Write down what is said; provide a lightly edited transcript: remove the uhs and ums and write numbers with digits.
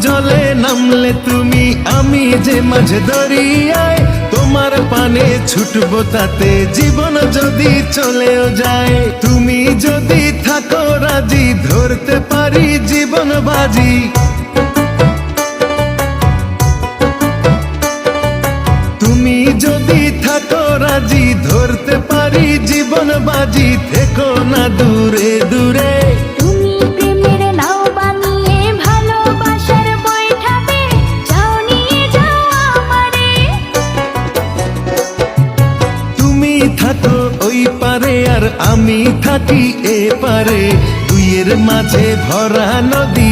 জলে নামলে তুমি, আমি যে মাঝে দরিয়ায় তোমার পানে ছুটবো, তাতে জীবন যদি চলেও যায়। তুমি যদি থাকো রাজি, ধরতে পারি জীবন বাজি। তুমি যদি থাকো রাজি, ধরতে পারি জীবন বাজি। থেকো না দূরে দূরে, তুমি প্রেমের নাও বানিয়ে ভালোবাসার বৈঠাবে যাও, নিয়ে যাও আমারে। তুমি থাকো ওই পারে আর আমি থাকি এ পারে, দুইয়ের মাঝে ভরা নদী।